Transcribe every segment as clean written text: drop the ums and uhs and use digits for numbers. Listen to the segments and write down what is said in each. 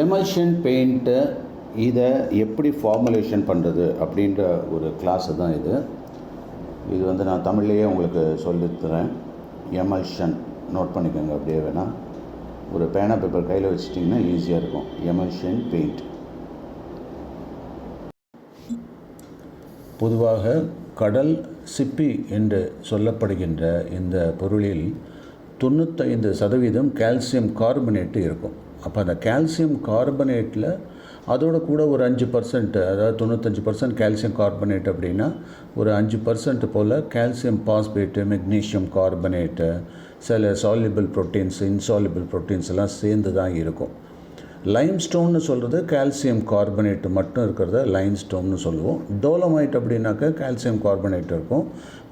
Emulsion paint இதை எப்படி formulation பண்ணுறது அப்படின்ற ஒரு கிளாஸு தான் இது. இது வந்து நான் தமிழ்லேயே உங்களுக்கு சொல்லித்தரேன். எமல்ஷன் நோட் பண்ணிக்கோங்க, அப்படியே வேணால் ஒரு பேனா பேப்பர் கையில் வச்சிட்டிங்கன்னா ஈஸியாக இருக்கும். எமல்ஷன் பெயிண்ட் பொதுவாக கடல் சிப்பி என்று சொல்லப்படுகின்ற இந்த பொருளில் 95% கால்சியம் கார்பனேட்டு இருக்கும். அப்போ அந்த கால்சியம் கார்பனேட்டில் அதோட கூட ஒரு 5%, அதாவது 95% கால்சியம் கார்பனேட் அப்படின்னா ஒரு 5% போல் கால்சியம் பாஸ்பேட்டு, மெக்னீஷியம் கார்பனேட்டு, சில சால்யூபிள் ப்ரோட்டீன்ஸ், இன்சால்யூபிள் ப்ரோட்டீன்ஸ் எல்லாம் சேர்ந்து தான் இருக்கும். லைம்ஸ்டோன்னு சொல்கிறது கால்சியம் கார்பனேட்டு மட்டும் இருக்கிறத லைம்ஸ்டோன்னு சொல்லுவோம். டோலமைட் அப்படின்னாக்கா கால்சியம் கார்பனேட் இருக்கும்,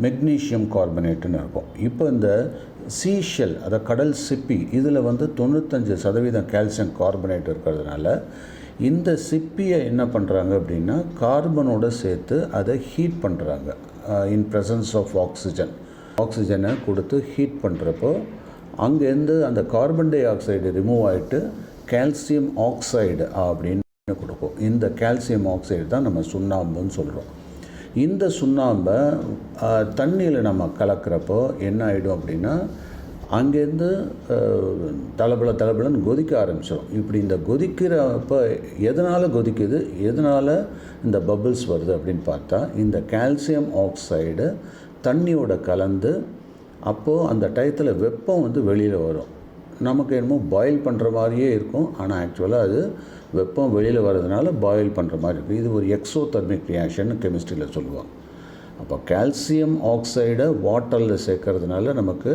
மெக்னீஷியம் கார்பனேட்டுன்னு இருக்கும். இப்போ இந்த சீஷெல், அதாவது கடல் சிப்பி, இதில் வந்து 95% கால்சியம் கார்பனேட் இருக்கிறதுனால இந்த சிப்பியை என்ன பண்ணுறாங்க அப்படின்னா கார்பனோடு சேர்த்து அதை ஹீட் பண்ணுறாங்க. இன் ப்ரெசன்ஸ் ஆஃப் ஆக்சிஜனை கொடுத்து ஹீட் பண்ணுறப்போ அங்கேருந்து அந்த கார்பன் டை ஆக்சைடு ரிமூவ் ஆகிட்டு கால்சியம் ஆக்சைடு அப்படின்னு கொடுக்கும். இந்த கால்சியம் ஆக்சைடு தான் நம்ம சுண்ணாம்புன்னு சொல்கிறோம். இந்த சுண்ணாம்பை தண்ணியில் நம்ம கலக்கிறப்போ என்ன ஆகிடும் அப்படின்னா அங்கேருந்து தளபலன்னு கொதிக்க ஆரம்பிச்சிடும். இப்படி இந்த கொதிக்கிறப்போ எதனால் கொதிக்குது, எதனால் இந்த பபிள்ஸ் வருது அப்படின்னு பார்த்தா இந்த கால்சியம் ஆக்சைடு தண்ணியோட கலந்து அப்போது அந்த டயத்தில் வெப்பம் வந்து வெளியில் வரும். நமக்கு என்னமோ பாயில் பண்ணுற மாதிரியே இருக்கும், ஆனால் ஆக்சுவலாக அது வெப்பம் வெளியில் வர்றதுனால பாயில் பண்ணுற மாதிரி இருக்குது. இது ஒரு எக்ஸோதெர்மிக் ரியாக்ஷன் கெமிஸ்ட்ரியில் சொல்லுவாங்க. அப்போ கால்சியம் ஆக்சைடை வாட்டரில் சேர்க்கறதுனால நமக்கு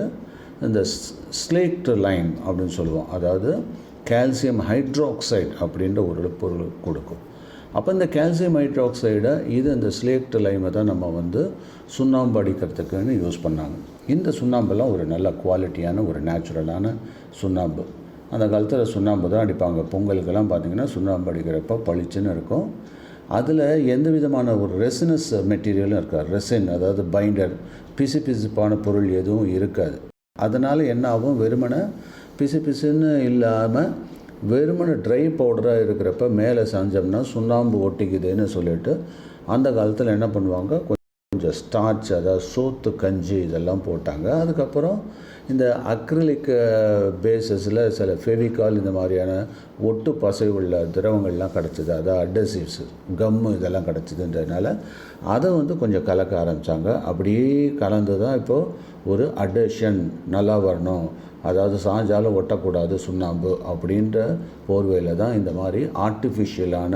இந்த ஸ்லேக்ட் லைம் அப்படின்னு சொல்லுவோம், அதாவது கால்சியம் ஹைட்ரோக்சைடு அப்படின்ற ஒரு பொருள் கொடுக்கும். அப்போ இந்த கால்சியம் ஹைட்ரோக்சைடை இது இந்த ஸ்லேக்ட் லைமை தான் நம்ம வந்து சுண்ணாம்பு அடிக்கிறதுக்குன்னு யூஸ் பண்ணாங்க. இந்த சுண்ணாம்பெல்லாம் ஒரு நல்ல குவாலிட்டியான ஒரு நேச்சுரலான சுண்ணாம்பு. அந்த காலத்தில் சுண்ணாம்பு தான் அடிப்பாங்க. பொங்கலுக்கெல்லாம் பார்த்திங்கன்னா சுண்ணாம்பு அடிக்கிறப்போ பளிச்சுன்னு இருக்கும். அதில் எந்த விதமான ஒரு ரெசினஸ் மெட்டீரியலும் இருக்காது. ரெசின், அதாவது பைண்டர், பிசுப்பான பொருள் எதுவும் இருக்காது. அதனால் என்ன ஆகும், வெறுமனை பிசுன்னு இல்லாமல் வெறுமனை ட்ரை பவுடராக இருக்கிறப்ப மேலே செஞ்சோம்னா சுண்ணாம்பு ஒட்டிக்குதுன்னு சொல்லிட்டு அந்த காலத்தில் என்ன பண்ணுவாங்க, கொஞ்சம் ஸ்டார்ச், அதாவது சோத்து கஞ்சி இதெல்லாம் போட்டாங்க. அதுக்கப்புறம் இந்த அக்ரிலிக் பேஸஸில் சில ஃபெவிகால் இந்த மாதிரியான ஒட்டு பசை உள்ள திரவங்கள்லாம் கிடச்சிது, அதாவது அட்ஹெசிவ்ஸ், கம்மு இதெல்லாம் கிடச்சிதுன்றதுனால அதை வந்து கொஞ்சம் கலக்க ஆரம்பித்தாங்க. அப்படியே கலந்து தான் இப்போது ஒரு அட்ஹெஷன் நல்லா வரணும், அதாவது சாஞ்சாலும் ஒட்டக்கூடாது சுண்ணாம்பு அப்படின்ற போர்வையில் தான் இந்த மாதிரி ஆர்டிஃபிஷியலான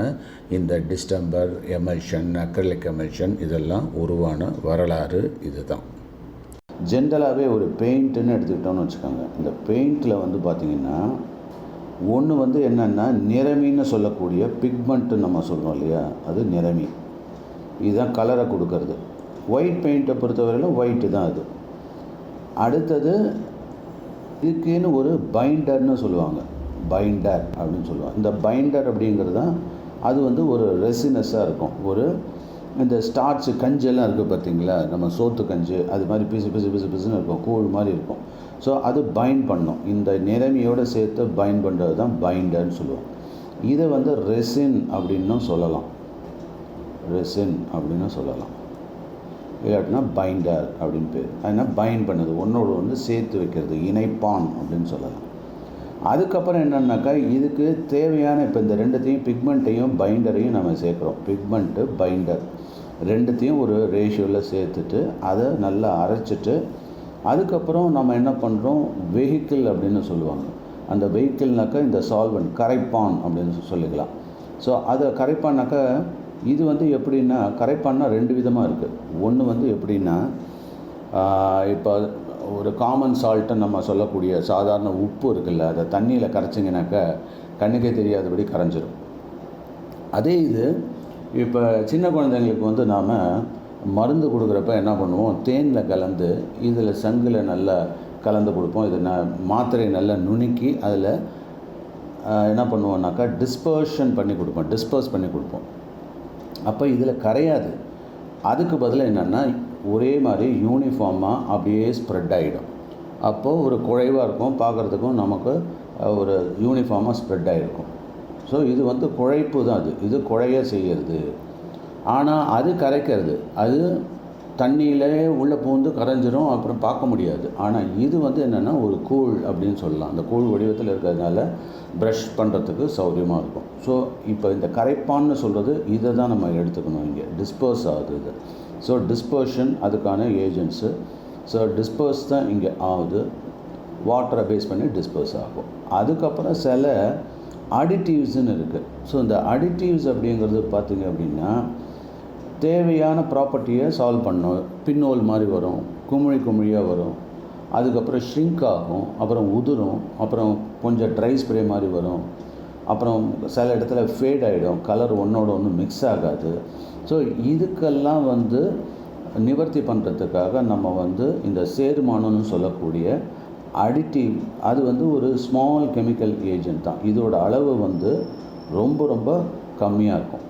இந்த டிஸ்டம்பர், எமல்ஷன், அக்ரிலிக் எமல்ஷன் இதெல்லாம் உருவான வரலாறு இது தான். ஜென்ரலாகவே ஒரு பெயிண்ட்டுன்னு எடுத்துக்கிட்டோன்னு வச்சுக்கோங்க. இந்த பெயிண்டில் வந்து பார்த்திங்கன்னா ஒன்று வந்து என்னென்னா நிறமின்னு சொல்லக்கூடிய பிக்மெண்ட்டு நம்ம சொல்கிறோம் இல்லையா, அது நிறமி. இதுதான் கலரை கொடுக்கறது. ஒயிட் பெயிண்ட்டை பொறுத்தவரையிலும் ஒயிட்டு தான் அது. அடுத்தது இதுக்குன்னு ஒரு பைண்டர்னு சொல்லுவாங்க, பைண்டர் அப்படின்னு சொல்லுவாங்க. இந்த பைண்டர் அப்படிங்கிறது தான் அது வந்து ஒரு ரெசினஸாக இருக்கும். ஒரு இந்த ஸ்டார்ச் கஞ்செல்லாம் இருக்குது பார்த்திங்களா, நம்ம சோத்து கஞ்சு அது மாதிரி பிசுன்னு இருக்கும், கூழ் மாதிரி இருக்கும். ஸோ அது பைண்ட் பண்ணும். இந்த நிறமியோடு சேர்த்து பைண்ட் பண்ணுறது தான் பைண்டர்னு சொல்லுவோம். இதை வந்து ரெசின் அப்படின்னும் சொல்லலாம், ரெசின் அப்படின்னு சொல்லலாம், இல்லாட்டினா பைண்டர் அப்படின்னு பேர். அதனால் பைண்ட் பண்ணுது, ஒன்றோடு வந்து சேர்த்து வைக்கிறது, இணைப்பான் அப்படின்னு சொல்லலாம். அதுக்கப்புறம் என்னென்னாக்கா இதுக்கு தேவையான இப்போ இந்த ரெண்டுத்தையும் பிக்மெண்ட்டையும் பைண்டரையும் நம்ம சேர்க்குறோம். பிக்மெண்ட்டு, பைண்டர் ரெண்டுத்தையும் ஒரு ரேஷியோவில் சேர்த்துட்டு அதை நல்லா அரைச்சிட்டு அதுக்கப்புறம் நம்ம என்ன பண்ணுறோம், வெஹிக்கிள் அப்படின்னு சொல்லுவாங்க. அந்த வெஹிக்கிள்னாக்கா இந்த சால்வெண்ட், கரைப்பான் அப்படின்னு சொல்லிக்கலாம். ஸோ அதை கரைப்பான்னாக்கா இது வந்து எப்படின்னா, கரைப்பான்னா ரெண்டு விதமாக இருக்குது. ஒன்று வந்து எப்படின்னா, இப்போ ஒரு காமன் சால்ட்டுன்னு நம்ம சொல்லக்கூடிய சாதாரண உப்பு இருக்குல்ல, அதை தண்ணியில் கரைச்சிங்கனாக்கா கண்ணுக்கே தெரியாதபடி கரைஞ்சிரும். அதே இது இப்போ சின்ன குழந்தைங்களுக்கு வந்து நாம் மருந்து கொடுக்குறப்ப என்ன பண்ணுவோம், தேனில் கலந்து இதில் சங்கில் நல்லா கலந்து கொடுப்போம். இது மாத்திரையை நல்லா நுணுக்கி அதில் என்ன பண்ணுவோம்னாக்கா டிஸ்பர்ஸ் பண்ணி கொடுப்போம். அப்போ இதில் கரையாது. அதுக்கு பதிலாக என்னென்னா ஒரே மாதிரி யூனிஃபார்மாக அப்படியே ஸ்ப்ரெட் ஆகிடும். அப்போது ஒரு குழைவாக இருக்கும், பார்க்குறதுக்கும் நமக்கு ஒரு யூனிஃபார்மாக ஸ்ப்ரெட் ஆகிருக்கும். ஸோ இது வந்து குழைப்பு தான், இது குழைய செய்கிறது. ஆனால் அது கரைக்கிறது, அது தண்ணியிலே உள்ளே பூந்து கரைஞ்சிரும், அப்புறம் பார்க்க முடியாது. ஆனால் இது வந்து என்னென்னா ஒரு கூழ் அப்படின்னு சொல்லலாம். அந்த கூழ் வடிவத்தில் இருக்கிறதுனால ப்ரஷ் பண்ணுறதுக்கு சௌகரியமாக இருக்கும். ஸோ இப்போ இந்த கரைப்பான்னு சொல்கிறது இதை தான் நம்ம எடுத்துக்கணும். இங்கே டிஸ்பர்ஸ் ஆகுது இது. ஸோ டிஸ்பர்ஷன் அதுக்கான ஏஜென்ட்ஸு. ஸோ டிஸ்பர்ஸ் தான் இங்கே ஆகுது, வாட்டரை பேஸ் பண்ணி டிஸ்பர்ஸ் ஆகும். அதுக்கப்புறம் சில அடிட்டிவ்ஸ்ன்னு இருக்குது. ஸோ இந்த அடிட்டிவ்ஸ் அப்படிங்கிறது பார்த்திங்க அப்படின்னா தேவையான ப்ராப்பர்ட்டியை சால்வ் பண்ணும். பின்னோல் மாதிரி வரும், குமிழியாக வரும், அதுக்கப்புறம் ஷ்ரிங்க் ஆகும், அப்புறம் உதிரும், அப்புறம் கொஞ்சம் ட்ரை ஸ்ப்ரே மாதிரி வரும், அப்புறம் சில இடத்துல ஃபேட் ஆகிடும், கலர் ஒன்றோட ஒன்று மிக்ஸ் ஆகாது. ஸோ இதுக்கெல்லாம் வந்து நிவர்த்தி பண்ணுறதுக்காக நம்ம வந்து இந்த சேர்மானம்னு சொல்லக்கூடிய அடிட்டிவ், அது வந்து ஒரு ஸ்மால் கெமிக்கல் ஏஜென்ட் தான். இதோட அளவு வந்து ரொம்ப ரொம்ப கம்மியாக இருக்கும்.